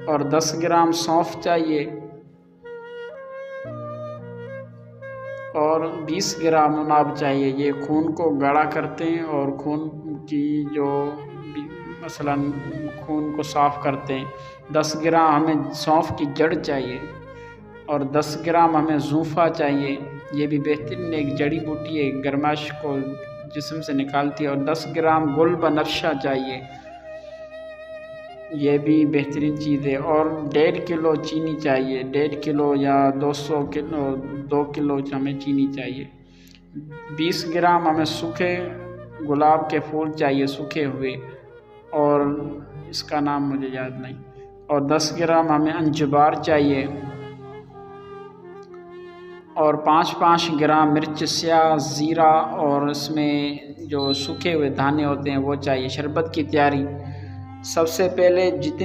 और 10 ग्राम सौंफ चाहिए और 20 ग्राम नाब चाहिए। ये खून को गाढ़ा करते हैं और खून की जो मसलन खून को साफ़ करते हैं। 10 ग्राम हमें सौंफ की जड़ चाहिए और 10 ग्राम हमें ज़ूफ़ा चाहिए। ये भी बेहतरीन एक जड़ी बूटी है, गर्माश को जिस्म से निकालती है। और 10 ग्राम गुल बनफशा चाहिए, ये भी बेहतरीन चीज़ है। और 1.5 किलो चीनी चाहिए, 1.5 किलो या 200 किलो 2 किलो हमें चीनी चाहिए। 20 ग्राम हमें सूखे गुलाब के फूल चाहिए, सूखे हुए, और इसका नाम मुझे याद नहीं। और 10 ग्राम हमें अंजबार चाहिए और 5-5 ग्राम मिर्च स्याह, ज़ीरा और इसमें जो सूखे हुए दाने होते हैं वो चाहिए। शरबत की तैयारी, सबसे पहले जितनी